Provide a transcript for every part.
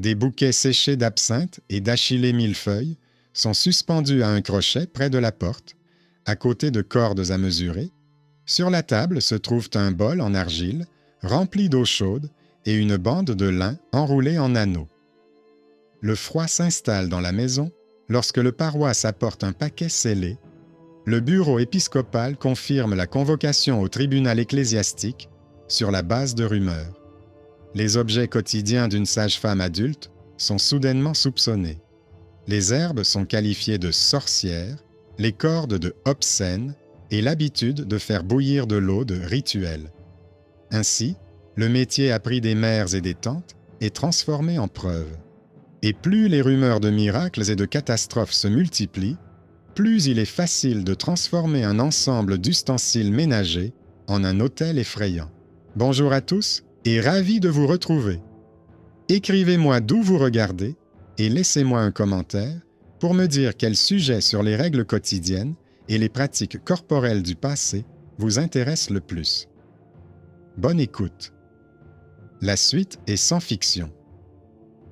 Des bouquets séchés d'absinthe et d'achillée millefeuille sont suspendus à un crochet près de la porte, à côté de cordes à mesurer. Sur la table se trouve un bol en argile rempli d'eau chaude et une bande de lin enroulée en anneaux. Le froid s'installe dans la maison lorsque le paroisse apporte un paquet scellé. Le bureau épiscopal confirme la convocation au tribunal ecclésiastique sur la base de rumeurs. Les objets quotidiens d'une sage-femme adulte sont soudainement soupçonnés. Les herbes sont qualifiées de sorcières, les cordes de obscènes et l'habitude de faire bouillir de l'eau de rituel. Ainsi, le métier appris des mères et des tantes est transformé en preuve. Et plus les rumeurs de miracles et de catastrophes se multiplient, plus il est facile de transformer un ensemble d'ustensiles ménagers en un autel effrayant. Bonjour à tous et ravi de vous retrouver. Écrivez-moi d'où vous regardez et laissez-moi un commentaire pour me dire quel sujet sur les règles quotidiennes et les pratiques corporelles du passé vous intéresse le plus. Bonne écoute. La suite est sans fiction.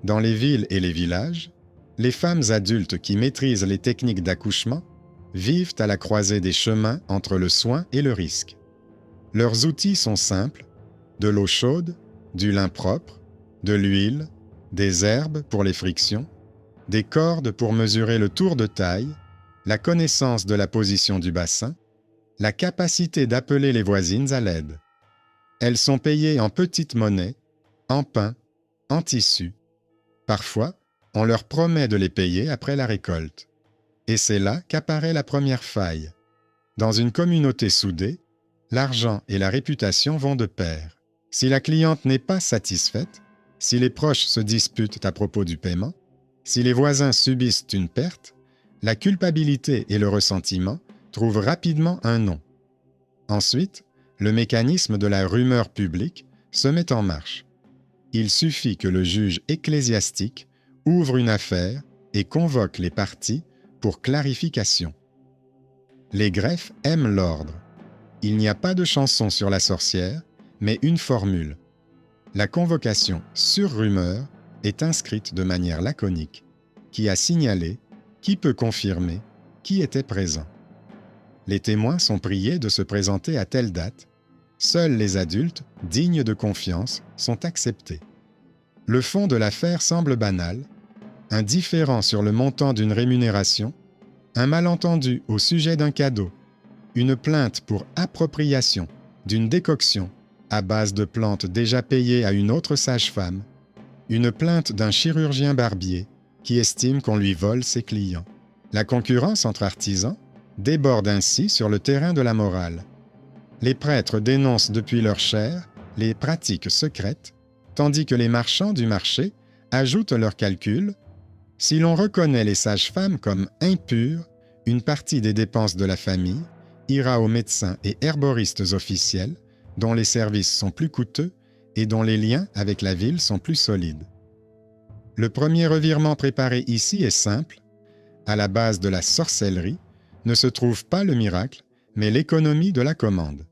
Dans les villes et les villages, les femmes adultes qui maîtrisent les techniques d'accouchement vivent à la croisée des chemins entre le soin et le risque. Leurs outils sont simples: de l'eau chaude, du lin propre, de l'huile, des herbes pour les frictions, des cordes pour mesurer le tour de taille, la connaissance de la position du bassin, la capacité d'appeler les voisines à l'aide. Elles sont payées en petite monnaie, en pain, en tissu. Parfois, on leur promet de les payer après la récolte. Et c'est là qu'apparaît la première faille. Dans une communauté soudée, l'argent et la réputation vont de pair. Si la cliente n'est pas satisfaite, si les proches se disputent à propos du paiement, si les voisins subissent une perte, la culpabilité et le ressentiment trouvent rapidement un nom. Ensuite, le mécanisme de la rumeur publique se met en marche. Il suffit que le juge ecclésiastique ouvre une affaire et convoque les parties pour clarification. Les greffes aiment l'ordre. Il n'y a pas de chanson sur la sorcière, mais une formule. La convocation sur rumeur est inscrite de manière laconique. Qui a signalé, qui peut confirmer, qui était présent. Les témoins sont priés de se présenter à telle date. Seuls les adultes, dignes de confiance, sont acceptés. Le fond de l'affaire semble banal: un différend sur le montant d'une rémunération, un malentendu au sujet d'un cadeau, une plainte pour appropriation d'une décoction à base de plantes déjà payées à une autre sage-femme, une plainte d'un chirurgien barbier qui estime qu'on lui vole ses clients. La concurrence entre artisans déborde ainsi sur le terrain de la morale. Les prêtres dénoncent depuis leur chair les pratiques secrètes, tandis que les marchands du marché ajoutent leurs calculs. Si l'on reconnaît les sages-femmes comme impures, une partie des dépenses de la famille ira aux médecins et herboristes officiels, dont les services sont plus coûteux et dont les liens avec la ville sont plus solides. Le premier revirement préparé ici est simple. À la base de la sorcellerie ne se trouve pas le miracle, mais l'économie de la commande.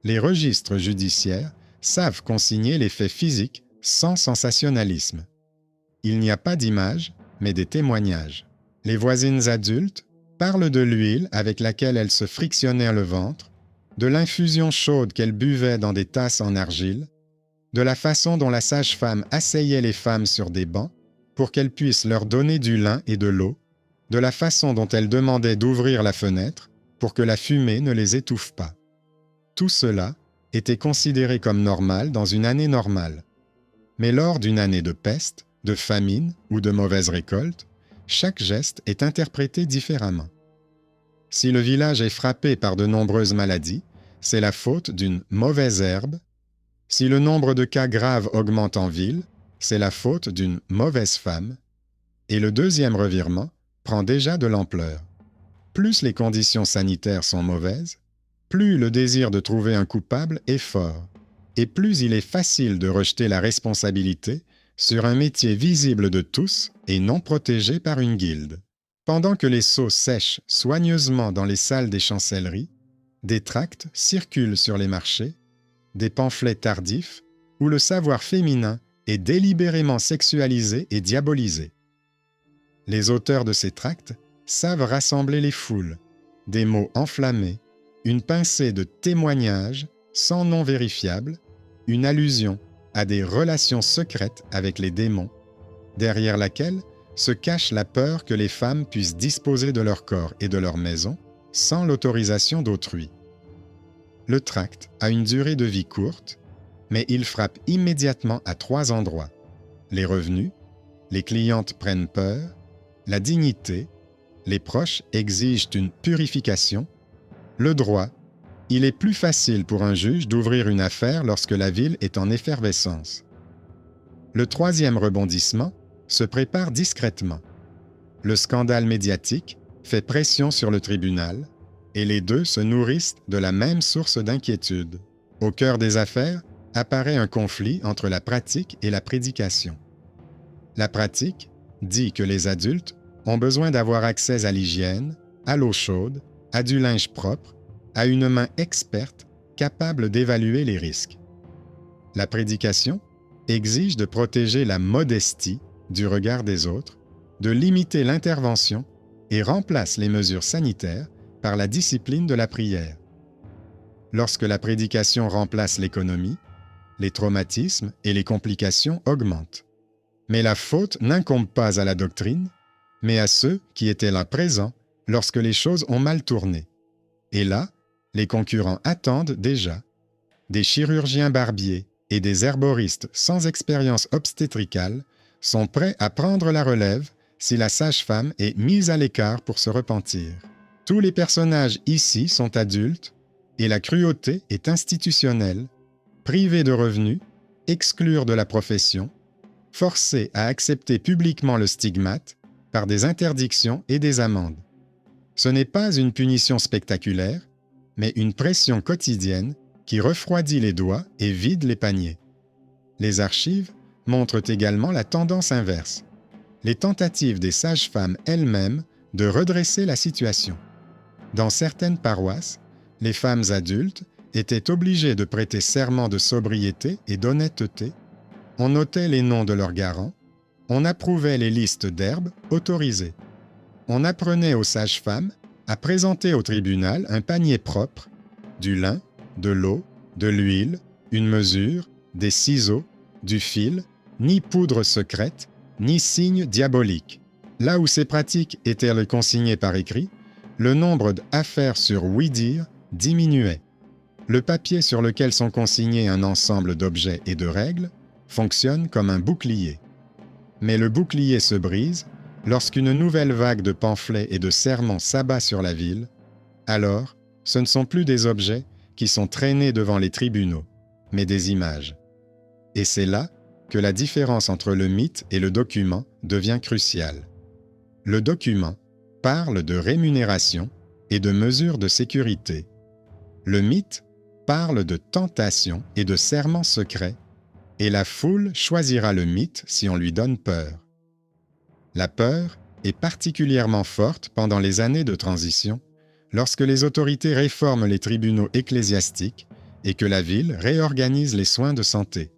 Les registres judiciaires savent consigner les faits physiques sans sensationnalisme. Il n'y a pas d'images, mais des témoignages. Les voisines adultes parlent de l'huile avec laquelle elles se frictionnèrent le ventre, de l'infusion chaude qu'elles buvaient dans des tasses en argile, de la façon dont la sage-femme asseyait les femmes sur des bancs pour qu'elles puissent leur donner du lin et de l'eau, de la façon dont elle demandait d'ouvrir la fenêtre pour que la fumée ne les étouffe pas. Tout cela était considéré comme normal dans une année normale. Mais lors d'une année de peste, de famine ou de mauvaise récolte, chaque geste est interprété différemment. Si le village est frappé par de nombreuses maladies, c'est la faute d'une mauvaise herbe. Si le nombre de cas graves augmente en ville, c'est la faute d'une mauvaise femme. Et le deuxième revirement prend déjà de l'ampleur. Plus les conditions sanitaires sont mauvaises, plus le désir de trouver un coupable est fort, et plus il est facile de rejeter la responsabilité sur un métier visible de tous et non protégé par une guilde. Pendant que les seaux sèchent soigneusement dans les salles des chancelleries, des tracts circulent sur les marchés, des pamphlets tardifs où le savoir féminin est délibérément sexualisée et diabolisée. Les auteurs de ces tracts savent rassembler les foules, des mots enflammés, une pincée de témoignages sans nom vérifiable, une allusion à des relations secrètes avec les démons, derrière laquelle se cache la peur que les femmes puissent disposer de leur corps et de leur maison sans l'autorisation d'autrui. Le tract a une durée de vie courte, mais il frappe immédiatement à 3 endroits: les revenus, les clientes prennent peur, la dignité, les proches exigent une purification, le droit, il est plus facile pour un juge d'ouvrir une affaire lorsque la ville est en effervescence. Le 3e rebondissement se prépare discrètement. Le scandale médiatique fait pression sur le tribunal et les deux se nourrissent de la même source d'inquiétude. Au cœur des affaires apparaît un conflit entre la pratique et la prédication. La pratique dit que les adultes ont besoin d'avoir accès à l'hygiène, à l'eau chaude, à du linge propre, à une main experte capable d'évaluer les risques. La prédication exige de protéger la modestie du regard des autres, de limiter l'intervention et remplace les mesures sanitaires par la discipline de la prière. Lorsque la prédication remplace l'économie, les traumatismes et les complications augmentent. Mais la faute n'incombe pas à la doctrine, mais à ceux qui étaient là présents lorsque les choses ont mal tourné. Et là, les concurrents attendent déjà. Des chirurgiens barbiers et des herboristes sans expérience obstétricale sont prêts à prendre la relève si la sage-femme est mise à l'écart pour se repentir. Tous les personnages ici sont adultes et la cruauté est institutionnelle, privés de revenus, exclure de la profession, forcés à accepter publiquement le stigmate par des interdictions et des amendes. Ce n'est pas une punition spectaculaire, mais une pression quotidienne qui refroidit les doigts et vide les paniers. Les archives montrent également la tendance inverse, les tentatives des sages-femmes elles-mêmes de redresser la situation. Dans certaines paroisses, les femmes adultes étaient obligées de prêter serment de sobriété et d'honnêteté, on notait les noms de leurs garants, on approuvait les listes d'herbes autorisées. On apprenait aux sages-femmes à présenter au tribunal un panier propre, du lin, de l'eau, de l'huile, une mesure, des ciseaux, du fil, ni poudre secrète, ni signe diabolique. Là où ces pratiques étaient consignées par écrit, le nombre d'affaires sur oui-dire diminuait. Le papier sur lequel sont consignés un ensemble d'objets et de règles fonctionne comme un bouclier. Mais le bouclier se brise lorsqu'une nouvelle vague de pamphlets et de sermons s'abat sur la ville. Alors, ce ne sont plus des objets qui sont traînés devant les tribunaux, mais des images. Et c'est là que la différence entre le mythe et le document devient cruciale. Le document parle de rémunération et de mesures de sécurité. Le mythe parle de tentation et de serments secrets, et la foule choisira le mythe si on lui donne peur. La peur est particulièrement forte pendant les années de transition, lorsque les autorités réforment les tribunaux ecclésiastiques et que la ville réorganise les soins de santé.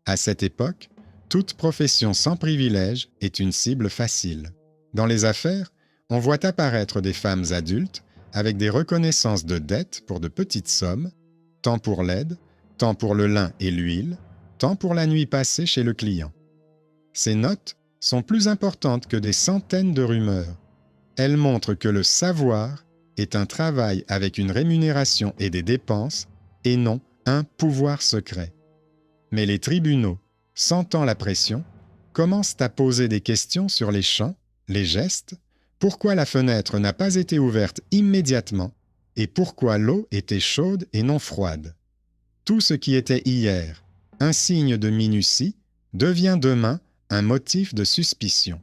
À cette époque, toute profession sans privilège est une cible facile. Dans les affaires, on voit apparaître des femmes adultes avec des reconnaissances de dettes pour de petites sommes, tant pour l'aide, tant pour le lin et l'huile, tant pour la nuit passée chez le client. Ces notes sont plus importantes que des centaines de rumeurs. Elles montrent que le savoir est un travail avec une rémunération et des dépenses, et non un pouvoir secret. Mais les tribunaux, sentant la pression, commencent à poser des questions sur les chants, les gestes, pourquoi la fenêtre n'a pas été ouverte immédiatement et pourquoi l'eau était chaude et non froide. Tout ce qui était hier un signe de minutie devient demain un motif de suspicion.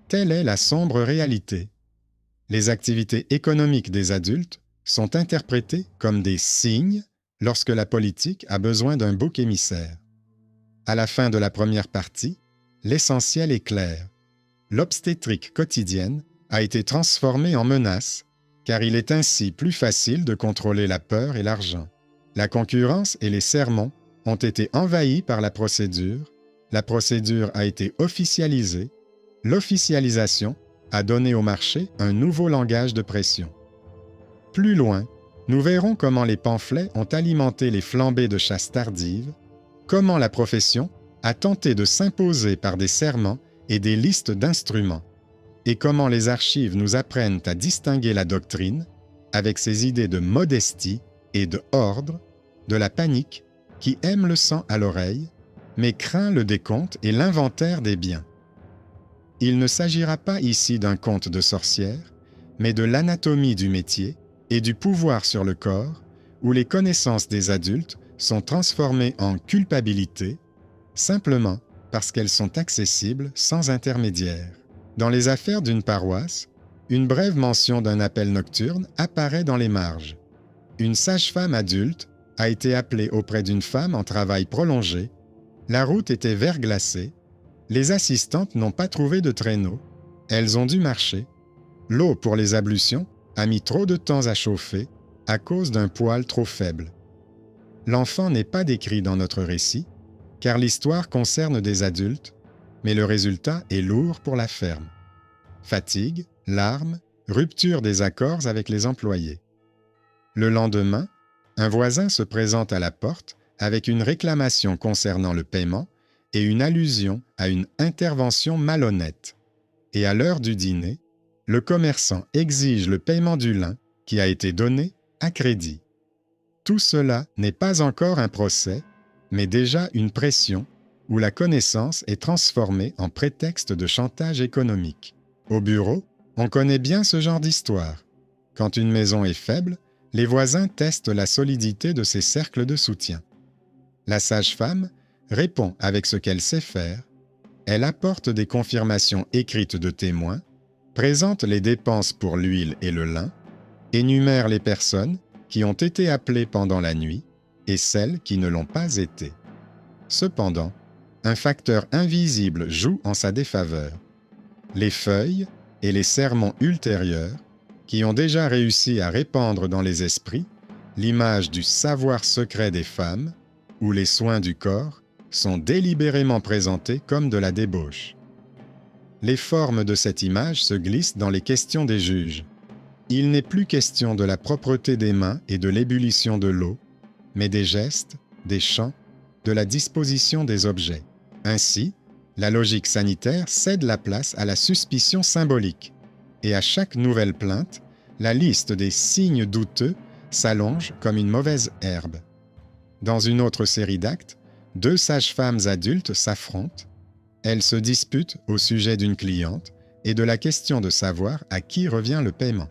Telle est la sombre réalité. Les activités économiques des adultes sont interprétées comme des signes lorsque la politique a besoin d'un bouc émissaire. À la fin de la première partie, l'essentiel est clair. L'obstétrique quotidienne a été transformée en menace, car il est ainsi plus facile de contrôler la peur et l'argent. La concurrence et les sermons ont été envahis par la procédure a été officialisée, l'officialisation a donné au marché un nouveau langage de pression. Plus loin, nous verrons comment les pamphlets ont alimenté les flambées de chasse tardive, comment la profession a tenté de s'imposer par des serments et des listes d'instruments, et comment les archives nous apprennent à distinguer la doctrine avec ses idées de modestie et de ordre, de la panique qui aime le sang à l'oreille, mais craint le décompte et l'inventaire des biens. Il ne s'agira pas ici d'un conte de sorcières, mais de l'anatomie du métier et du pouvoir sur le corps, où les connaissances des adultes sont transformées en culpabilité, simplement parce qu'elles sont accessibles sans intermédiaire. Dans les affaires d'une paroisse, une brève mention d'un appel nocturne apparaît dans les marges. Une sage-femme adulte a été appelée auprès d'une femme en travail prolongé, la route était verglacée, les assistantes n'ont pas trouvé de traîneau, elles ont dû marcher, l'eau pour les ablutions a mis trop de temps à chauffer à cause d'un poêle trop faible. L'enfant n'est pas décrit dans notre récit, car l'histoire concerne des adultes, mais le résultat est lourd pour la ferme. Fatigue, larmes, rupture des accords avec les employés. Le lendemain, un voisin se présente à la porte avec une réclamation concernant le paiement et une allusion à une intervention malhonnête. Et à l'heure du dîner, le commerçant exige le paiement du lin qui a été donné à crédit. Tout cela n'est pas encore un procès, mais déjà une pression où la connaissance est transformée en prétexte de chantage économique. Au bureau, on connaît bien ce genre d'histoire. Quand une maison est faible, les voisins testent la solidité de ses cercles de soutien. La sage-femme répond avec ce qu'elle sait faire, elle apporte des confirmations écrites de témoins, présente les dépenses pour l'huile et le lin, énumère les personnes qui ont été appelées pendant la nuit et celles qui ne l'ont pas été. Cependant, un facteur invisible joue en sa défaveur. Les feuilles et les sermons ultérieurs qui ont déjà réussi à répandre dans les esprits l'image du savoir secret des femmes ou les soins du corps sont délibérément présentés comme de la débauche. Les formes de cette image se glissent dans les questions des juges. Il n'est plus question de la propreté des mains et de l'ébullition de l'eau, mais des gestes, des chants, de la disposition des objets. Ainsi, la logique sanitaire cède la place à la suspicion symbolique, et à chaque nouvelle plainte, la liste des signes douteux s'allonge comme une mauvaise herbe. Dans une autre série d'actes, 2 sages-femmes adultes s'affrontent. Elles se disputent au sujet d'une cliente et de la question de savoir à qui revient le paiement.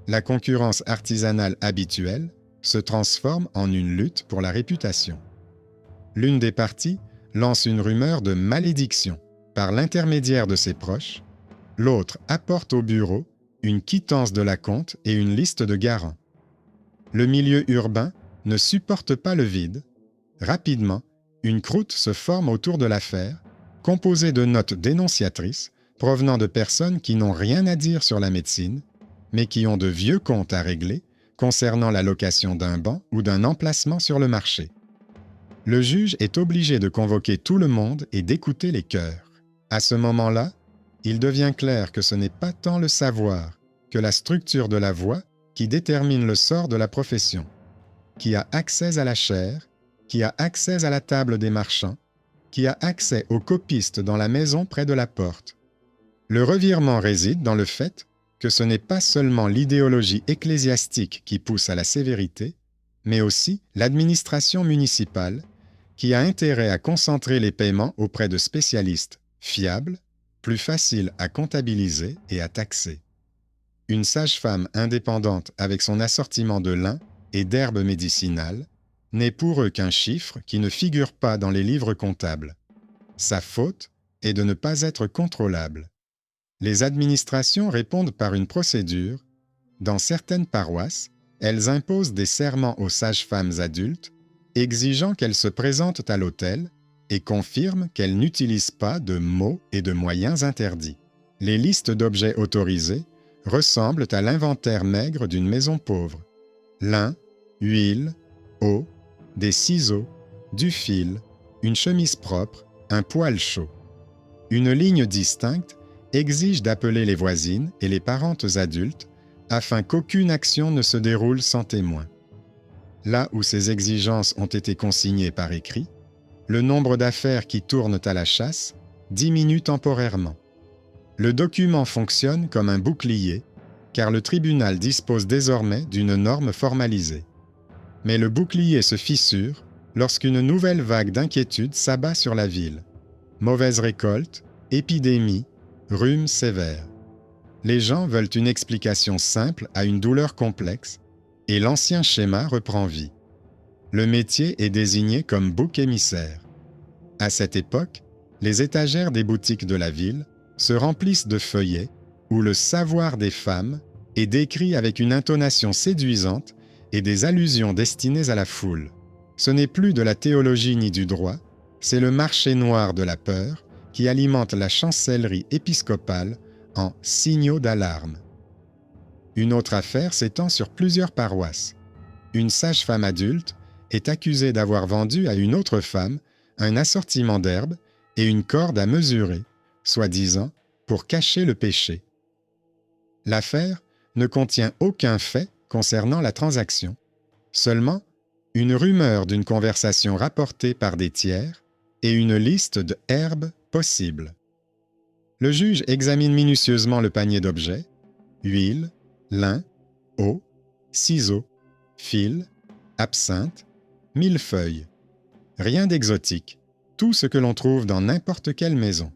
La concurrence artisanale habituelle se transforme en une lutte pour la réputation. L'une des parties lance une rumeur de malédiction par l'intermédiaire de ses proches, l'autre apporte au bureau une quittance de l'acompte et une liste de garants. Le milieu urbain ne supporte pas le vide. Rapidement, une croûte se forme autour de l'affaire, composée de notes dénonciatrices provenant de personnes qui n'ont rien à dire sur la médecine, mais qui ont de vieux comptes à régler concernant la location d'un banc ou d'un emplacement sur le marché. Le juge est obligé de convoquer tout le monde et d'écouter les cœurs. À ce moment-là, il devient clair que ce n'est pas tant le savoir que la structure de la voix qui détermine le sort de la profession. Qui a accès à la chaire, qui a accès à la table des marchands, qui a accès aux copistes dans la maison près de la porte. Le revirement réside dans le fait que ce n'est pas seulement l'idéologie ecclésiastique qui pousse à la sévérité, mais aussi l'administration municipale qui a intérêt à concentrer les paiements auprès de spécialistes fiables, plus faciles à comptabiliser et à taxer. Une sage-femme indépendante avec son assortiment de lin et d'herbes médicinales n'est pour eux qu'un chiffre qui ne figure pas dans les livres comptables. Sa faute est de ne pas être contrôlable. Les administrations répondent par une procédure. Dans certaines paroisses, elles imposent des serments aux sages-femmes adultes, exigeant qu'elles se présentent à l'autel et confirment qu'elles n'utilisent pas de mots et de moyens interdits. Les listes d'objets autorisés ressemblent à l'inventaire maigre d'une maison pauvre. Lin, huile, eau, des ciseaux, du fil, une chemise propre, un poêle chaud. Une ligne distincte exige d'appeler les voisines et les parentes adultes afin qu'aucune action ne se déroule sans témoin. Là où ces exigences ont été consignées par écrit, le nombre d'affaires qui tournent à la chasse diminue temporairement. Le document fonctionne comme un bouclier, car le tribunal dispose désormais d'une norme formalisée. Mais le bouclier se fissure lorsqu'une nouvelle vague d'inquiétude s'abat sur la ville. Mauvaise récolte, épidémie, rhume sévère. Les gens veulent une explication simple à une douleur complexe, et l'ancien schéma reprend vie. Le métier est désigné comme bouc émissaire. À cette époque, les étagères des boutiques de la ville se remplissent de feuillets où le savoir des femmes est décrit avec une intonation séduisante et des allusions destinées à la foule. Ce n'est plus de la théologie ni du droit, c'est le marché noir de la peur qui alimente la chancellerie épiscopale en signaux d'alarme. Une autre affaire s'étend sur plusieurs paroisses. Une sage-femme adulte est accusée d'avoir vendu à une autre femme un assortiment d'herbes et une corde à mesurer, soi-disant pour cacher le péché. L'affaire ne contient aucun fait concernant la transaction, seulement une rumeur d'une conversation rapportée par des tiers et une liste de herbes possibles. Le juge examine minutieusement le panier d'objets, huile, lin, eau, ciseaux, fil, absinthe, millefeuille. Rien d'exotique, tout ce que l'on trouve dans n'importe quelle maison.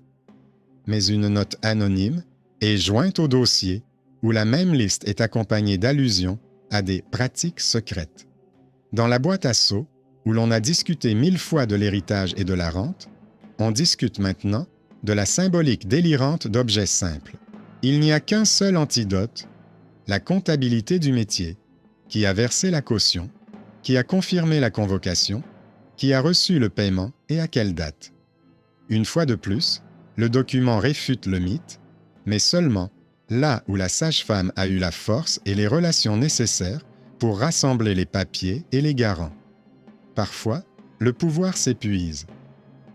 Mais une note anonyme est jointe au dossier où la même liste est accompagnée d'allusions à des pratiques secrètes. Dans la boîte à sceaux, où l'on a discuté 1000 fois de l'héritage et de la rente, on discute maintenant de la symbolique délirante d'objets simples. Il n'y a qu'un seul antidote, la comptabilité du métier, qui a versé la caution, qui a confirmé la convocation, qui a reçu le paiement et à quelle date. Une fois de plus, le document réfute le mythe, mais seulement là où la sage-femme a eu la force et les relations nécessaires pour rassembler les papiers et les garants. Parfois, le pouvoir s'épuise.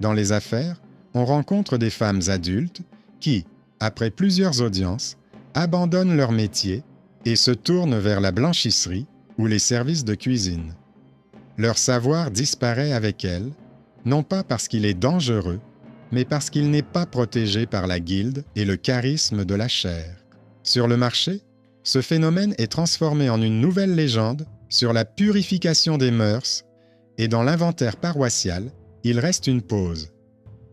Dans les affaires, on rencontre des femmes adultes qui, après plusieurs audiences, abandonnent leur métier et se tournent vers la blanchisserie ou les services de cuisine. Leur savoir disparaît avec elles, non pas parce qu'il est dangereux, mais parce qu'il n'est pas protégé par la guilde et le charisme de la chair. Sur le marché, ce phénomène est transformé en une nouvelle légende sur la purification des mœurs, et dans l'inventaire paroissial, il reste une pause.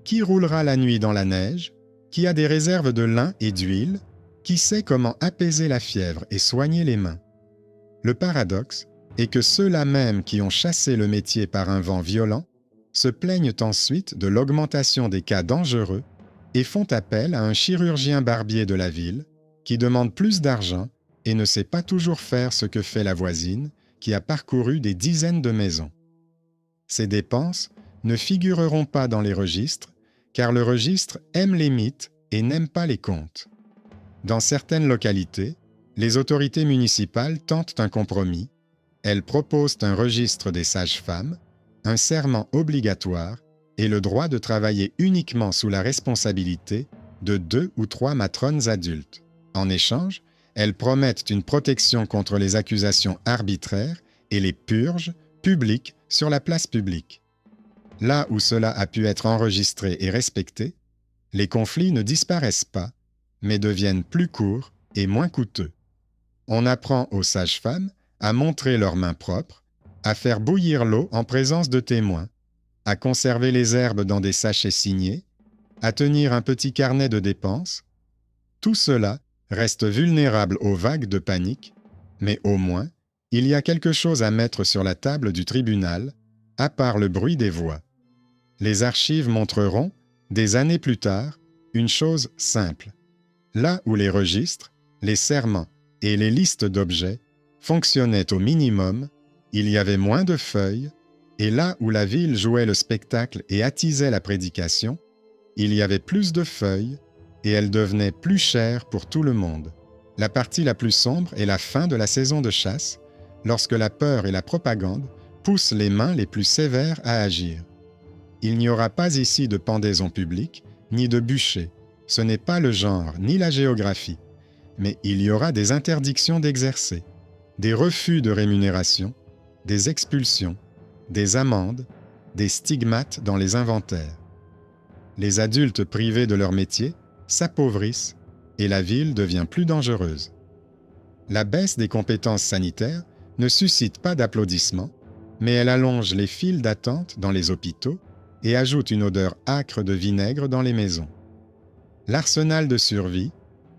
Qui roulera la nuit dans la neige? Qui a des réserves de lin et d'huile? Qui sait comment apaiser la fièvre et soigner les mains? Le paradoxe est que ceux-là même qui ont chassé le métier par un vent violent se plaignent ensuite de l'augmentation des cas dangereux et font appel à un chirurgien barbier de la ville qui demande plus d'argent et ne sait pas toujours faire ce que fait la voisine qui a parcouru des dizaines de maisons. Ces dépenses ne figureront pas dans les registres car le registre aime les mythes et n'aime pas les contes. Dans certaines localités, les autorités municipales tentent un compromis. Elles proposent un registre des sages-femmes, un serment obligatoire et le droit de travailler uniquement sous la responsabilité de 2 ou 3 matrones adultes. En échange, elles promettent une protection contre les accusations arbitraires et les purges publiques sur la place publique. Là où cela a pu être enregistré et respecté, les conflits ne disparaissent pas, mais deviennent plus courts et moins coûteux. On apprend aux sages-femmes à montrer leurs mains propres, à faire bouillir l'eau en présence de témoins, à conserver les herbes dans des sachets signés, à tenir un petit carnet de dépenses. Tout cela reste vulnérable aux vagues de panique, mais au moins, il y a quelque chose à mettre sur la table du tribunal, à part le bruit des voix. Les archives montreront, des années plus tard, une chose simple. Là où les registres, les serments et les listes d'objets fonctionnaient au minimum, il y avait moins de feuilles, et là où la ville jouait le spectacle et attisait la prédication, il y avait plus de feuilles, et elles devenaient plus chères pour tout le monde. La partie la plus sombre est la fin de la saison de chasse, lorsque la peur et la propagande pousse les mains les plus sévères à agir. Il n'y aura pas ici de pendaison publique, ni de bûcher. Ce n'est pas le genre, ni la géographie. Mais il y aura des interdictions d'exercer, des refus de rémunération, des expulsions, des amendes, des stigmates dans les inventaires. Les adultes privés de leur métier s'appauvrissent et la ville devient plus dangereuse. La baisse des compétences sanitaires ne suscite pas d'applaudissements, mais elle allonge les files d'attente dans les hôpitaux et ajoute une odeur âcre de vinaigre dans les maisons. L'arsenal de survie,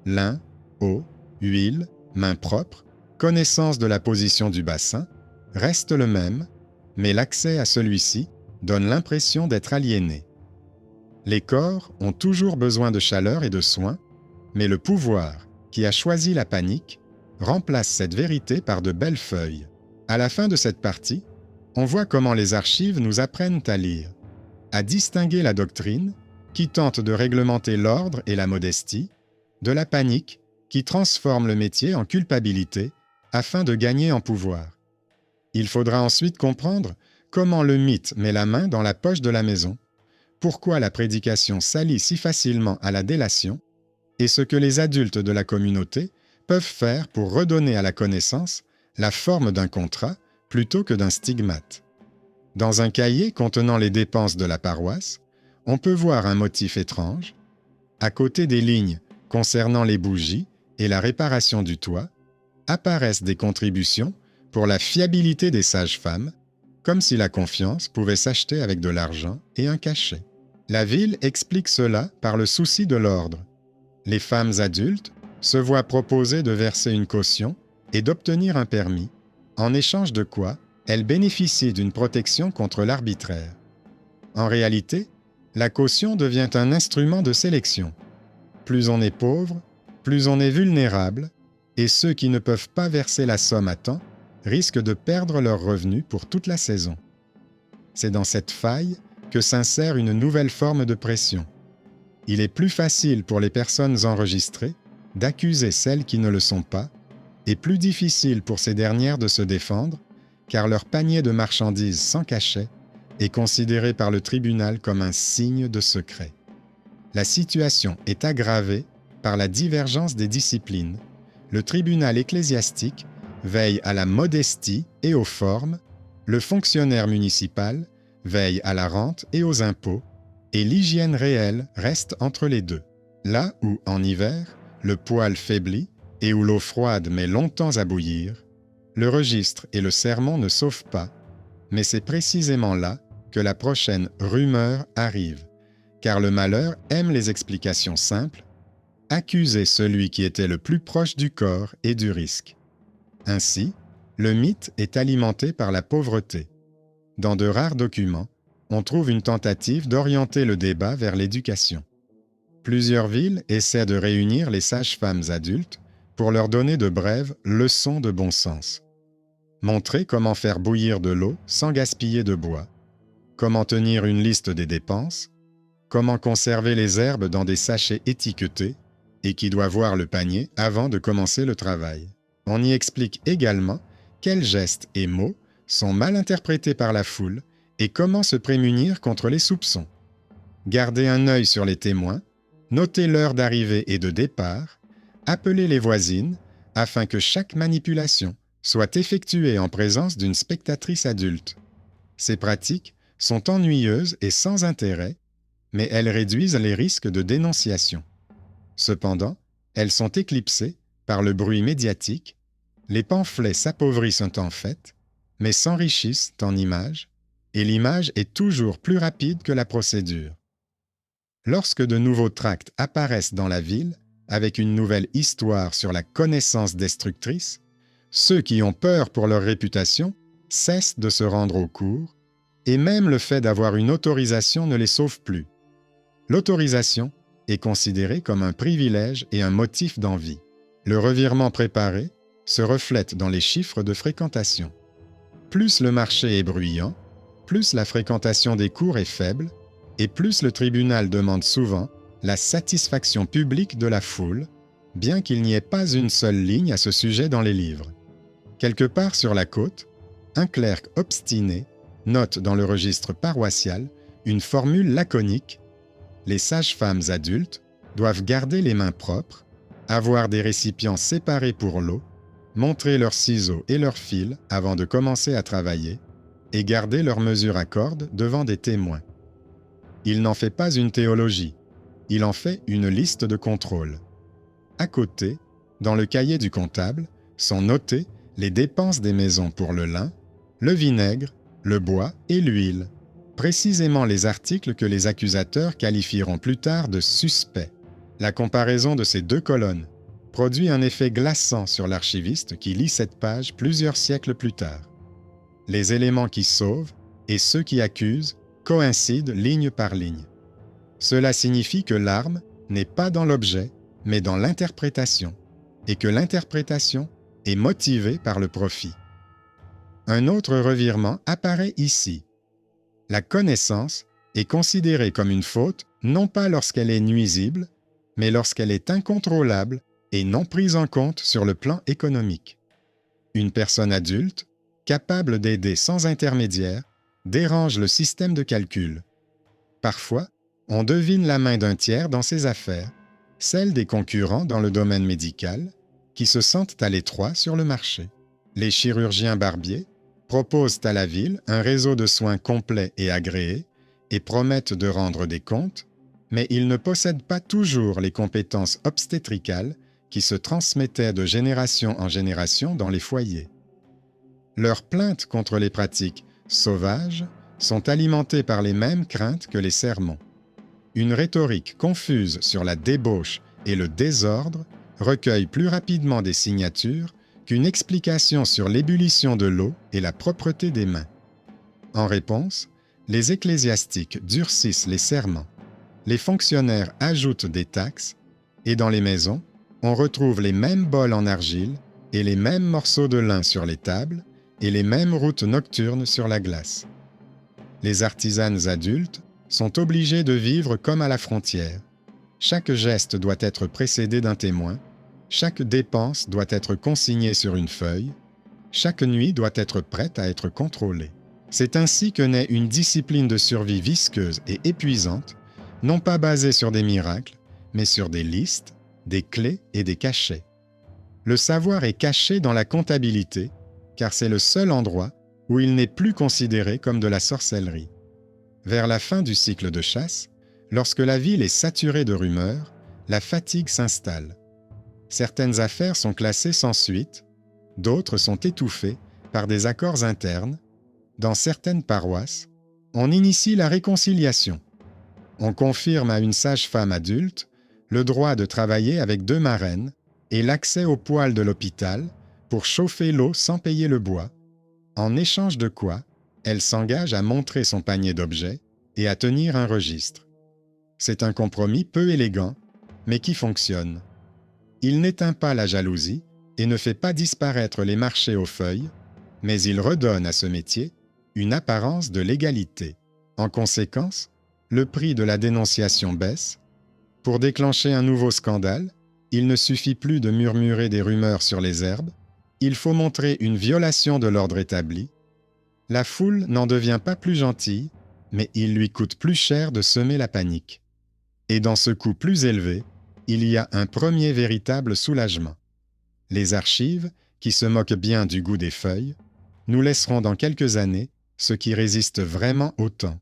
lin, eau, huile, mains propres, connaissance de la position du bassin, reste le même, mais l'accès à celui-ci donne l'impression d'être aliéné. Les corps ont toujours besoin de chaleur et de soins, mais le pouvoir, qui a choisi la panique, remplace cette vérité par de belles feuilles. À la fin de cette partie, on voit comment les archives nous apprennent à lire, à distinguer la doctrine, qui tente de réglementer l'ordre et la modestie, de la panique, qui transforme le métier en culpabilité afin de gagner en pouvoir. Il faudra ensuite comprendre comment le mythe met la main dans la poche de la maison, pourquoi la prédication s'allie si facilement à la délation, et ce que les adultes de la communauté peuvent faire pour redonner à la connaissance la forme d'un contrat plutôt que d'un stigmate. Dans un cahier contenant les dépenses de la paroisse, on peut voir un motif étrange. À côté des lignes concernant les bougies et la réparation du toit, apparaissent des contributions pour la fiabilité des sages-femmes, comme si la confiance pouvait s'acheter avec de l'argent et un cachet. La ville explique cela par le souci de l'ordre. Les femmes adultes se voient proposer de verser une caution et d'obtenir un permis, en échange de quoi elles bénéficient d'une protection contre l'arbitraire. En réalité, la caution devient un instrument de sélection. Plus on est pauvre, plus on est vulnérable, et ceux qui ne peuvent pas verser la somme à temps risquent de perdre leurs revenus pour toute la saison. C'est dans cette faille que s'insère une nouvelle forme de pression. Il est plus facile pour les personnes enregistrées d'accuser celles qui ne le sont pas, et plus difficile pour ces dernières de se défendre, car leur panier de marchandises sans cachet est considéré par le tribunal comme un signe de secret. La situation est aggravée par la divergence des disciplines. Le tribunal ecclésiastique veille à la modestie et aux formes, le fonctionnaire municipal veille à la rente et aux impôts, et l'hygiène réelle reste entre les deux. Là où, en hiver, le poêle faiblit et où l'eau froide met longtemps à bouillir, le registre et le sermon ne sauvent pas, mais c'est précisément là que la prochaine rumeur arrive, car le malheur aime les explications simples, accuser celui qui était le plus proche du corps et du risque. Ainsi, le mythe est alimenté par la pauvreté. Dans de rares documents, on trouve une tentative d'orienter le débat vers l'éducation. Plusieurs villes essaient de réunir les sages-femmes adultes pour leur donner de brèves leçons de bon sens. Montrer comment faire bouillir de l'eau sans gaspiller de bois, comment tenir une liste des dépenses, comment conserver les herbes dans des sachets étiquetés et qui doit voir le panier avant de commencer le travail. On y explique également quels gestes et mots sont mal interprétés par la foule et comment se prémunir contre les soupçons. Garder un œil sur les témoins, noter l'heure d'arrivée et de départ, appeler les voisines afin que chaque manipulation soit effectuée en présence d'une spectatrice adulte. Ces pratiques sont ennuyeuses et sans intérêt, mais elles réduisent les risques de dénonciation. Cependant, elles sont éclipsées par le bruit médiatique, les pamphlets s'appauvrissent en fait, mais s'enrichissent en images, et l'image est toujours plus rapide que la procédure. Lorsque de nouveaux tracts apparaissent dans la ville, avec une nouvelle histoire sur la connaissance destructrice, ceux qui ont peur pour leur réputation cessent de se rendre au cours, et même le fait d'avoir une autorisation ne les sauve plus. L'autorisation est considérée comme un privilège et un motif d'envie. Le revirement préparé se reflète dans les chiffres de fréquentation. Plus le marché est bruyant, plus la fréquentation des cours est faible, et plus le tribunal demande souvent la satisfaction publique de la foule, bien qu'il n'y ait pas une seule ligne à ce sujet dans les livres. Quelque part sur la côte, un clerc obstiné note dans le registre paroissial une formule laconique: les sages-femmes adultes doivent garder les mains propres, avoir des récipients séparés pour l'eau, montrer leurs ciseaux et leurs fils avant de commencer à travailler et garder leurs mesures à cordes devant des témoins. Il n'en fait pas une théologie, il en fait une liste de contrôle. À côté, dans le cahier du comptable, sont notées les dépenses des maisons pour le lin, le vinaigre, le bois et l'huile, précisément les articles que les accusateurs qualifieront plus tard de suspects. La comparaison de ces deux colonnes produit un effet glaçant sur l'archiviste qui lit cette page plusieurs siècles plus tard. Les éléments qui sauvent et ceux qui accusent coïncident ligne par ligne. Cela signifie que l'arme n'est pas dans l'objet, mais dans l'interprétation, et que l'interprétation est motivée par le profit. Un autre revirement apparaît ici. La connaissance est considérée comme une faute non pas lorsqu'elle est nuisible, mais lorsqu'elle est incontrôlable et non prise en compte sur le plan économique. Une personne adulte, capable d'aider sans intermédiaire, dérange le système de calcul. Parfois, on devine la main d'un tiers dans ses affaires, celle des concurrents dans le domaine médical, qui se sentent à l'étroit sur le marché. Les chirurgiens barbiers proposent à la ville un réseau de soins complet et agréé et promettent de rendre des comptes, mais ils ne possèdent pas toujours les compétences obstétricales qui se transmettaient de génération en génération dans les foyers. Leurs plaintes contre les pratiques sauvages sont alimentées par les mêmes craintes que les sermons. Une rhétorique confuse sur la débauche et le désordre recueille plus rapidement des signatures qu'une explication sur l'ébullition de l'eau et la propreté des mains. En réponse, les ecclésiastiques durcissent les serments, les fonctionnaires ajoutent des taxes, et dans les maisons, on retrouve les mêmes bols en argile et les mêmes morceaux de lin sur les tables et les mêmes routes nocturnes sur la glace. Les artisanes adultes sont obligées de vivre comme à la frontière. Chaque geste doit être précédé d'un témoin, chaque dépense doit être consignée sur une feuille, chaque nuit doit être prête à être contrôlée. C'est ainsi que naît une discipline de survie visqueuse et épuisante, non pas basée sur des miracles, mais sur des listes, des clés et des cachets. Le savoir est caché dans la comptabilité, car c'est le seul endroit où il n'est plus considéré comme de la sorcellerie. Vers la fin du cycle de chasse, lorsque la ville est saturée de rumeurs, la fatigue s'installe. Certaines affaires sont classées sans suite, d'autres sont étouffées par des accords internes. Dans certaines paroisses, on initie la réconciliation. On confirme à une sage-femme adulte le droit de travailler avec 2 marraines et l'accès aux poêles de l'hôpital pour chauffer l'eau sans payer le bois, en échange de quoi elle s'engage à montrer son panier d'objets et à tenir un registre. C'est un compromis peu élégant, mais qui fonctionne. Il n'éteint pas la jalousie et ne fait pas disparaître les marchés aux feuilles, mais il redonne à ce métier une apparence de légalité. En conséquence, le prix de la dénonciation baisse. Pour déclencher un nouveau scandale, il ne suffit plus de murmurer des rumeurs sur les herbes, il faut montrer une violation de l'ordre établi. La foule n'en devient pas plus gentille, mais il lui coûte plus cher de semer la panique. Et dans ce coût plus élevé, il y a un premier véritable soulagement. Les archives, qui se moquent bien du goût des feuilles, nous laisseront dans quelques années ce qui résiste vraiment au temps.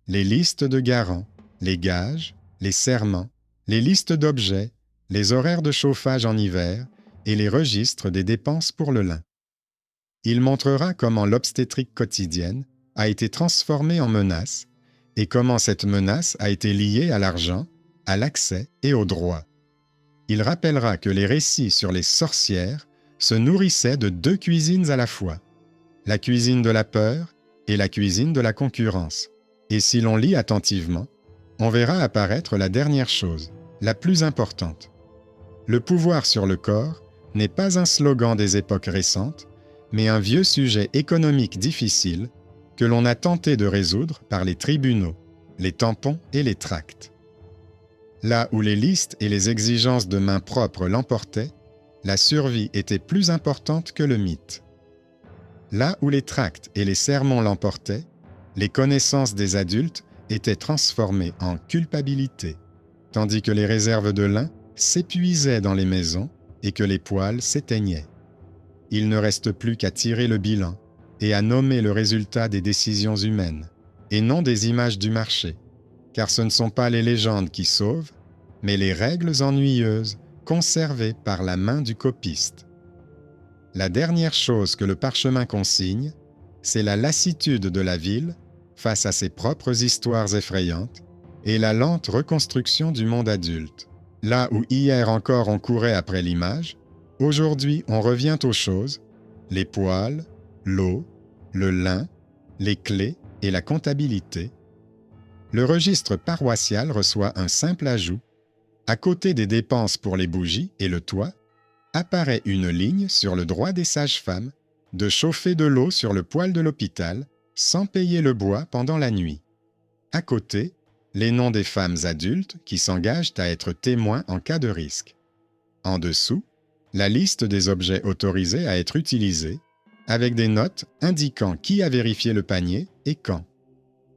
Les listes de garants, les gages, les serments, les listes d'objets, les horaires de chauffage en hiver et les registres des dépenses pour le lin. Il montrera comment l'obstétrique quotidienne a été transformée en menace et comment cette menace a été liée à l'argent, à l'accès et au droit. Il rappellera que les récits sur les sorcières se nourrissaient de 2 cuisines à la fois, la cuisine de la peur et la cuisine de la concurrence. Et si l'on lit attentivement, on verra apparaître la dernière chose, la plus importante. Le pouvoir sur le corps n'est pas un slogan des époques récentes, mais un vieux sujet économique difficile que l'on a tenté de résoudre par les tribunaux, les tampons et les tracts. Là où les listes et les exigences de main propre l'emportaient, la survie était plus importante que le mythe. Là où les tracts et les sermons l'emportaient, les connaissances des adultes étaient transformées en culpabilité, tandis que les réserves de lin s'épuisaient dans les maisons et que les poêles s'éteignaient. Il ne reste plus qu'à tirer le bilan et à nommer le résultat des décisions humaines, et non des images du marché, car ce ne sont pas les légendes qui sauvent, mais les règles ennuyeuses conservées par la main du copiste. La dernière chose que le parchemin consigne, c'est la lassitude de la ville face à ses propres histoires effrayantes et la lente reconstruction du monde adulte. Là où hier encore on courait après l'image, aujourd'hui on revient aux choses, les poêles, l'eau, le lin, les clés et la comptabilité. Le registre paroissial reçoit un simple ajout. À côté des dépenses pour les bougies et le toit, apparaît une ligne sur le droit des sages-femmes de chauffer de l'eau sur le poêle de l'hôpital sans payer le bois pendant la nuit. À côté, les noms des femmes adultes qui s'engagent à être témoins en cas de risque. En dessous, la liste des objets autorisés à être utilisés, avec des notes indiquant qui a vérifié le panier et quand.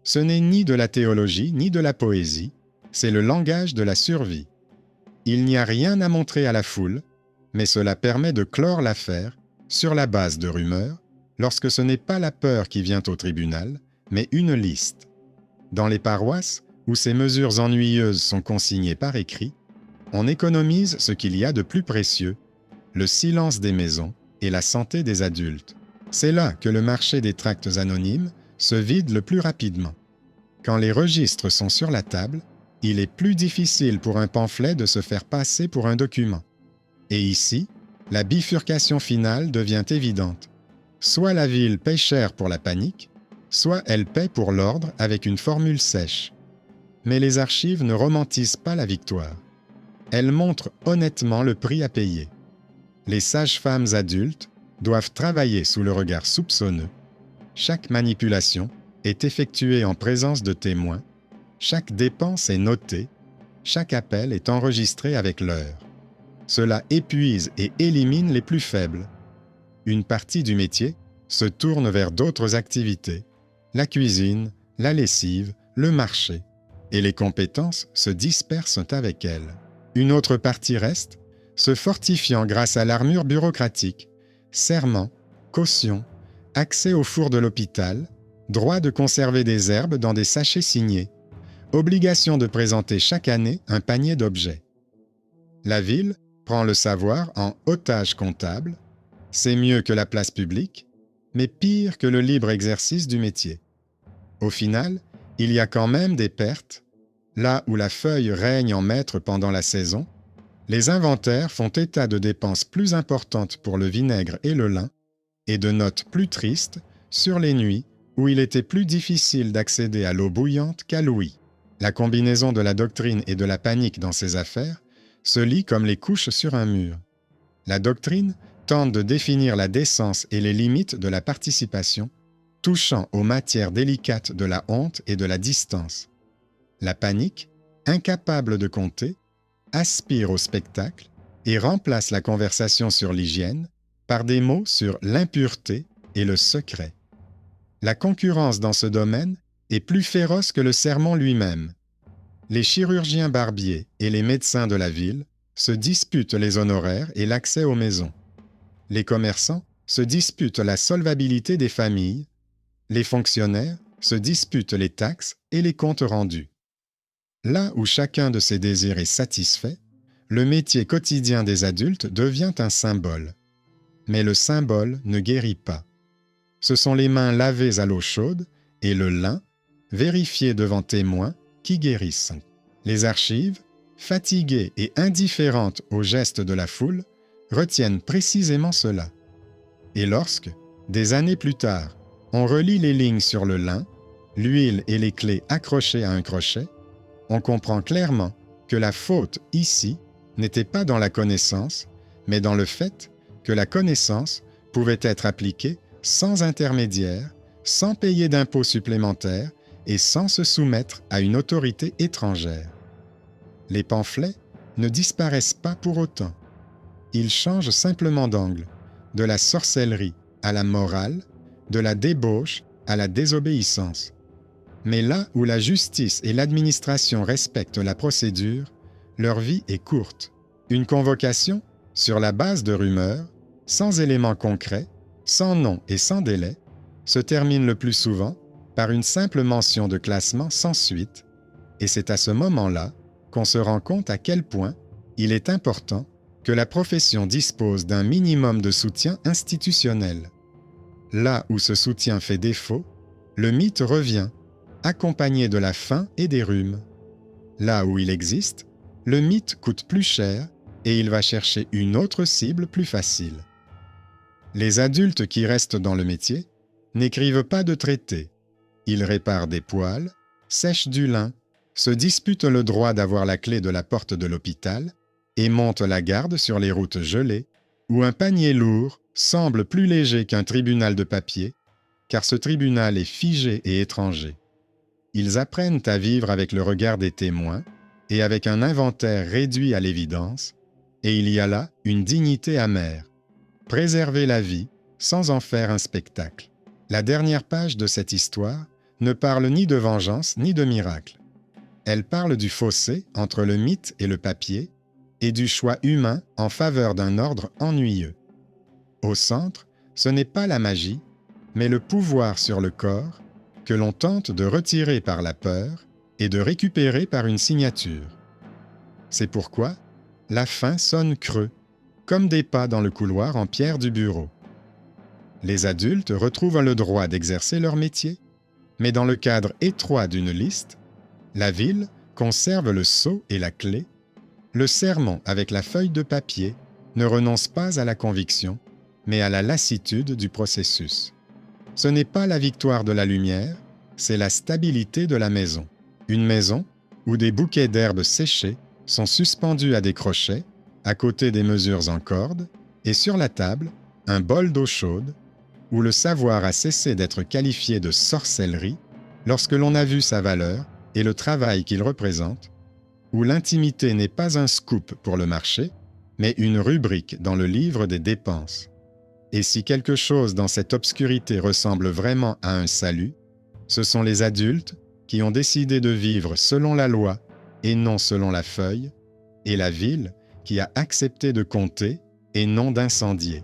Ce n'est ni de la théologie ni de la poésie, c'est le langage de la survie. Il n'y a rien à montrer à la foule, mais cela permet de clore l'affaire sur la base de rumeurs, lorsque ce n'est pas la peur qui vient au tribunal, mais une liste. Dans les paroisses, où ces mesures ennuyeuses sont consignées par écrit, on économise ce qu'il y a de plus précieux, le silence des maisons et la santé des adultes. C'est là que le marché des tracts anonymes se vide le plus rapidement. Quand les registres sont sur la table, il est plus difficile pour un pamphlet de se faire passer pour un document. Et ici, la bifurcation finale devient évidente. Soit la ville paie cher pour la panique, soit elle paie pour l'ordre avec une formule sèche. Mais les archives ne romantisent pas la victoire. Elles montrent honnêtement le prix à payer. Les sages-femmes adultes doivent travailler sous le regard soupçonneux. Chaque manipulation est effectuée en présence de témoins. Chaque dépense est notée. Chaque appel est enregistré avec l'heure. Cela épuise et élimine les plus faibles. Une partie du métier se tourne vers d'autres activités, la cuisine, la lessive, le marché, et les compétences se dispersent avec elles. Une autre partie reste, se fortifiant grâce à l'armure bureaucratique, serment, caution, accès au four de l'hôpital, droit de conserver des herbes dans des sachets signés, obligation de présenter chaque année un panier d'objets. La ville prend le savoir en otage comptable, c'est mieux que la place publique, mais pire que le libre exercice du métier. Au final, il y a quand même des pertes. Là où la feuille règne en maître pendant la saison, les inventaires font état de dépenses plus importantes pour le vinaigre et le lin, et de notes plus tristes sur les nuits où il était plus difficile d'accéder à l'eau bouillante qu'à l'ouïe. La combinaison de la doctrine et de la panique dans ces affaires se lit comme les couches sur un mur. La doctrine tente de définir la décence et les limites de la participation, touchant aux matières délicates de la honte et de la distance. La panique, incapable de compter, aspire au spectacle et remplace la conversation sur l'hygiène par des mots sur l'impureté et le secret. La concurrence dans ce domaine est plus féroce que le sermon lui-même. Les chirurgiens barbiers et les médecins de la ville se disputent les honoraires et l'accès aux maisons. Les commerçants se disputent la solvabilité des familles. Les fonctionnaires se disputent les taxes et les comptes rendus. Là où chacun de ces désirs est satisfait, le métier quotidien des adultes devient un symbole. Mais le symbole ne guérit pas. Ce sont les mains lavées à l'eau chaude et le lin, vérifié devant témoins, qui guérissent. Les archives, fatiguées et indifférentes aux gestes de la foule, retiennent précisément cela. Et lorsque, des années plus tard, on relit les lignes sur le lin, l'huile et les clés accrochées à un crochet, on comprend clairement que la faute ici n'était pas dans la connaissance, mais dans le fait que la connaissance pouvait être appliquée sans intermédiaire, sans payer d'impôts supplémentaires et sans se soumettre à une autorité étrangère. Les pamphlets ne disparaissent pas pour autant. Ils changent simplement d'angle, de la sorcellerie à la morale, de la débauche à la désobéissance. Mais là où la justice et l'administration respectent la procédure, leur vie est courte. Une convocation, sur la base de rumeurs, sans éléments concrets, sans nom et sans délai, se termine le plus souvent par une simple mention de classement sans suite, et c'est à ce moment-là qu'on se rend compte à quel point il est important que la profession dispose d'un minimum de soutien institutionnel. Là où ce soutien fait défaut, le mythe revient, accompagné de la faim et des rhumes. Là où il existe, le mythe coûte plus cher et il va chercher une autre cible plus facile. Les adultes qui restent dans le métier n'écrivent pas de traités. Ils réparent des poêles, sèchent du lin, se disputent le droit d'avoir la clé de la porte de l'hôpital et montent la garde sur les routes gelées, où un panier lourd semble plus léger qu'un tribunal de papier, car ce tribunal est figé et étranger. Ils apprennent à vivre avec le regard des témoins et avec un inventaire réduit à l'évidence, et il y a là une dignité amère. Préserver la vie sans en faire un spectacle. La dernière page de cette histoire ne parle ni de vengeance ni de miracle. Elle parle du fossé entre le mythe et le papier et du choix humain en faveur d'un ordre ennuyeux. Au centre, ce n'est pas la magie, mais le pouvoir sur le corps que l'on tente de retirer par la peur et de récupérer par une signature. C'est pourquoi la fin sonne creux, comme des pas dans le couloir en pierre du bureau. Les adultes retrouvent le droit d'exercer leur métier, mais dans le cadre étroit d'une liste, la ville conserve le sceau et la clé, le sermon avec la feuille de papier ne renonce pas à la conviction, mais à la lassitude du processus. Ce n'est pas la victoire de la lumière, c'est la stabilité de la maison. Une maison où des bouquets d'herbes séchées sont suspendus à des crochets, à côté des mesures en corde, et sur la table, un bol d'eau chaude, où le savoir a cessé d'être qualifié de sorcellerie lorsque l'on a vu sa valeur et le travail qu'il représente, où l'intimité n'est pas un scoop pour le marché, mais une rubrique dans le livre des dépenses. Et si quelque chose dans cette obscurité ressemble vraiment à un salut, ce sont les adultes qui ont décidé de vivre selon la loi et non selon la feuille, et la ville qui a accepté de compter et non d'incendier.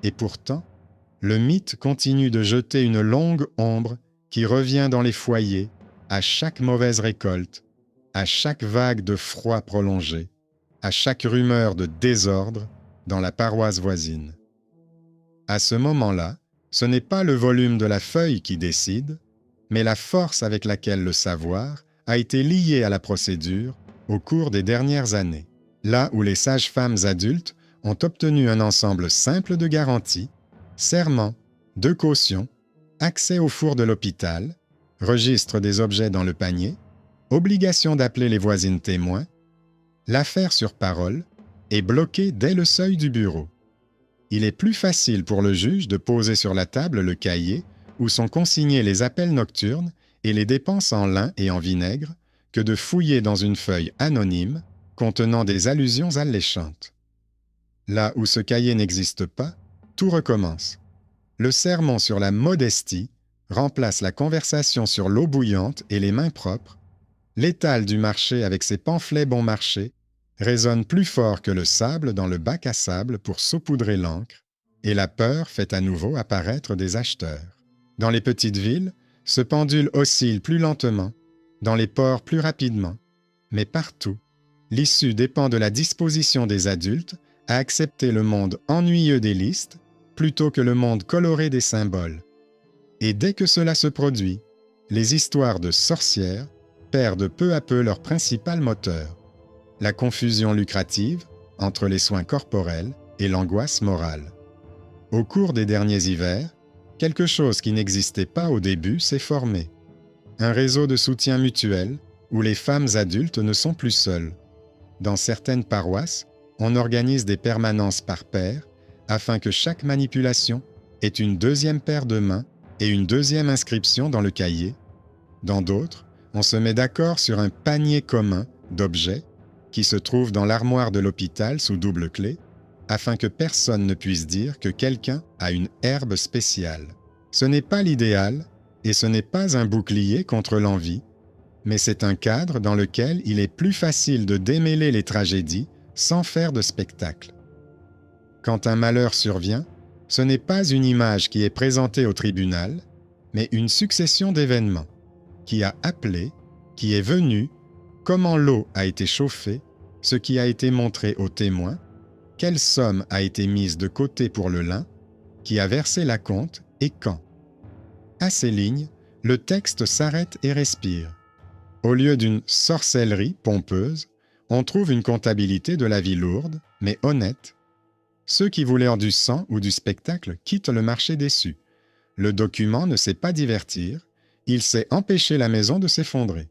Et pourtant, le mythe continue de jeter une longue ombre qui revient dans les foyers à chaque mauvaise récolte, à chaque vague de froid prolongé, à chaque rumeur de désordre dans la paroisse voisine. À ce moment-là, ce n'est pas le volume de la feuille qui décide, mais la force avec laquelle le savoir a été lié à la procédure au cours des dernières années. Là où les sages-femmes adultes ont obtenu un ensemble simple de garanties, serment, de caution, accès au four de l'hôpital, registre des objets dans le panier, obligation d'appeler les voisines témoins, l'affaire sur parole est bloquée dès le seuil du bureau. Il est plus facile pour le juge de poser sur la table le cahier où sont consignés les appels nocturnes et les dépenses en lin et en vinaigre que de fouiller dans une feuille anonyme contenant des allusions alléchantes. Là où ce cahier n'existe pas, tout recommence. Le sermon sur la modestie remplace la conversation sur l'eau bouillante et les mains propres. L'étal du marché avec ses pamphlets bon marché résonne plus fort que le sable dans le bac à sable pour saupoudrer l'encre, et la peur fait à nouveau apparaître des acheteurs. Dans les petites villes, ce pendule oscille plus lentement, dans les ports plus rapidement, mais partout, l'issue dépend de la disposition des adultes à accepter le monde ennuyeux des listes plutôt que le monde coloré des symboles. Et dès que cela se produit, les histoires de sorcières perdent peu à peu leur principal moteur, la confusion lucrative entre les soins corporels et l'angoisse morale. Au cours des derniers hivers, quelque chose qui n'existait pas au début s'est formé. Un réseau de soutien mutuel où les femmes adultes ne sont plus seules. Dans certaines paroisses, on organise des permanences par paire afin que chaque manipulation ait une deuxième paire de mains et une deuxième inscription dans le cahier. Dans d'autres, on se met d'accord sur un panier commun d'objets qui se trouve dans l'armoire de l'hôpital sous double clé, afin que personne ne puisse dire que quelqu'un a une herbe spéciale. Ce n'est pas l'idéal et ce n'est pas un bouclier contre l'envie, mais c'est un cadre dans lequel il est plus facile de démêler les tragédies sans faire de spectacle. Quand un malheur survient, ce n'est pas une image qui est présentée au tribunal, mais une succession d'événements qui a appelé, qui est venu, comment l'eau a été chauffée, ce qui a été montré aux témoins, quelle somme a été mise de côté pour le lin, qui a versé l'acompte et quand. À ces lignes, le texte s'arrête et respire. Au lieu d'une sorcellerie pompeuse, on trouve une comptabilité de la vie lourde, mais honnête. Ceux qui voulaient du sang ou du spectacle quittent le marché déçu. Le document ne sait pas divertir, il sait empêcher la maison de s'effondrer.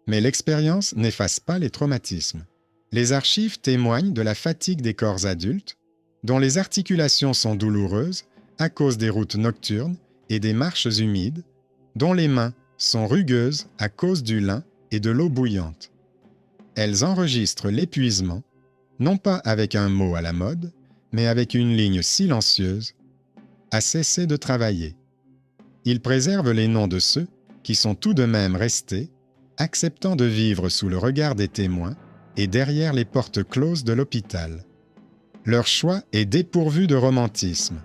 Mais l'expérience n'efface pas les traumatismes. Les archives témoignent de la fatigue des corps adultes, dont les articulations sont douloureuses à cause des routes nocturnes et des marches humides, dont les mains sont rugueuses à cause du lin et de l'eau bouillante. Elles enregistrent l'épuisement, non pas avec un mot à la mode, mais avec une ligne silencieuse, à cesser de travailler. Ils préservent les noms de ceux qui sont tout de même restés, acceptant de vivre sous le regard des témoins et derrière les portes closes de l'hôpital. Leur choix est dépourvu de romantisme.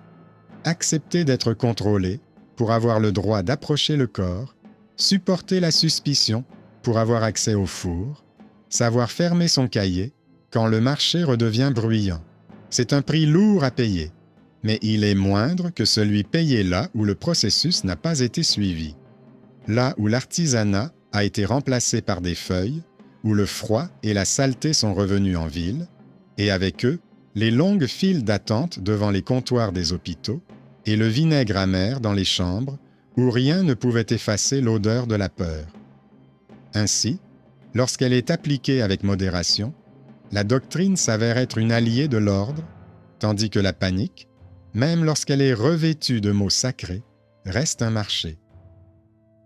Accepter d'être contrôlé pour avoir le droit d'approcher le corps, supporter la suspicion pour avoir accès au four, savoir fermer son cahier quand le marché redevient bruyant. C'est un prix lourd à payer, mais il est moindre que celui payé là où le processus n'a pas été suivi. Là où l'artisanat a été remplacé par des feuilles, où le froid et la saleté sont revenus en ville, et avec eux, les longues files d'attente devant les comptoirs des hôpitaux, et le vinaigre amer dans les chambres, où rien ne pouvait effacer l'odeur de la peur. Ainsi, lorsqu'elle est appliquée avec modération, la doctrine s'avère être une alliée de l'ordre, tandis que la panique, même lorsqu'elle est revêtue de mots sacrés, reste un marché.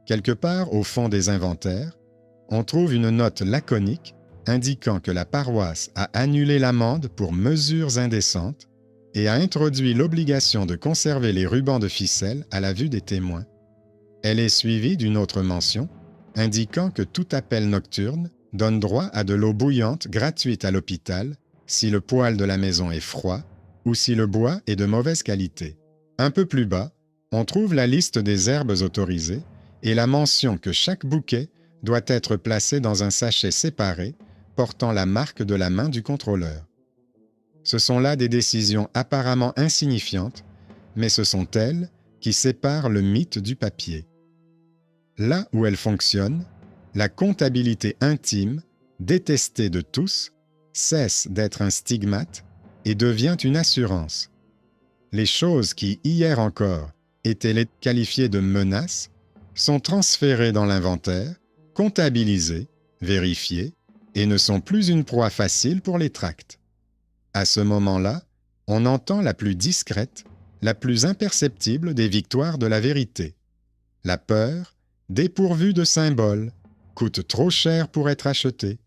Quelque part au fond des inventaires, on trouve une note laconique indiquant que la paroisse a annulé l'amende pour mesures indécentes et a introduit l'obligation de conserver les rubans de ficelle à la vue des témoins. Elle est suivie d'une autre mention indiquant que tout appel nocturne donne droit à de l'eau bouillante gratuite à l'hôpital si le poêle de la maison est froid ou si le bois est de mauvaise qualité. Un peu plus bas, on trouve la liste des herbes autorisées et la mention que chaque bouquet doit être placé dans un sachet séparé portant la marque de la main du contrôleur. Ce sont là des décisions apparemment insignifiantes, mais ce sont elles qui séparent le mythe du papier. Là où elle fonctionne, la comptabilité intime, détestée de tous, cesse d'être un stigmate et devient une assurance. Les choses qui, hier encore, étaient qualifiées de menaces, sont transférées dans l'inventaire, comptabilisées, vérifiées, et ne sont plus une proie facile pour les tracts. À ce moment-là, on entend la plus discrète, la plus imperceptible des victoires de la vérité. La peur, dépourvue de symboles, coûte trop cher pour être achetée,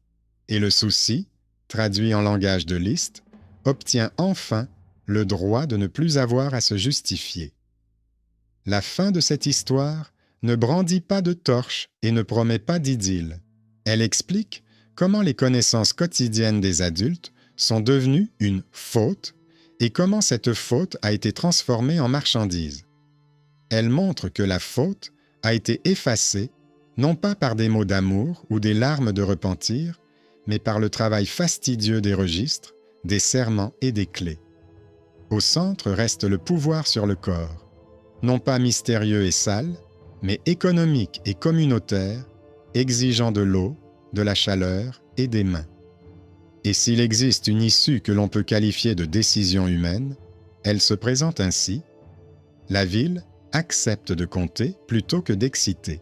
et le souci, traduit en langage de Liszt, obtient enfin le droit de ne plus avoir à se justifier. La fin de cette histoire ne brandit pas de torche et ne promet pas d'idylle. Elle explique comment les connaissances quotidiennes des adultes sont devenues une faute et comment cette faute a été transformée en marchandise. Elle montre que la faute a été effacée non pas par des mots d'amour ou des larmes de repentir, mais par le travail fastidieux des registres, des serments et des clés. Au centre reste le pouvoir sur le corps, non pas mystérieux et sale, mais économique et communautaire, exigeant de l'eau, de la chaleur et des mains. Et s'il existe une issue que l'on peut qualifier de décision humaine, elle se présente ainsi. La ville accepte de compter plutôt que d'exciter.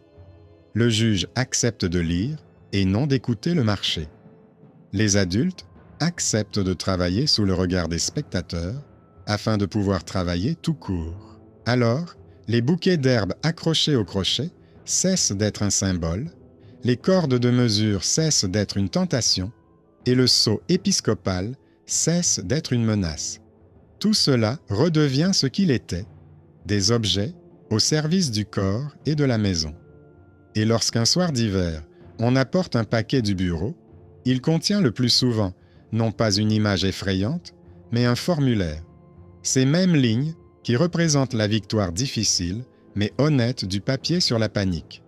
Le juge accepte de lire et non d'écouter le marché. Les adultes acceptent de travailler sous le regard des spectateurs afin de pouvoir travailler tout court. Alors, les bouquets d'herbes accrochés au crochet cessent d'être un symbole, les cordes de mesure cessent d'être une tentation et le sceau épiscopal cesse d'être une menace. Tout cela redevient ce qu'il était, des objets au service du corps et de la maison. Et lorsqu'un soir d'hiver, on apporte un paquet du bureau, il contient le plus souvent non pas une image effrayante, mais un formulaire. Ces mêmes lignes qui représentent la victoire difficile, mais honnête du papier sur la panique.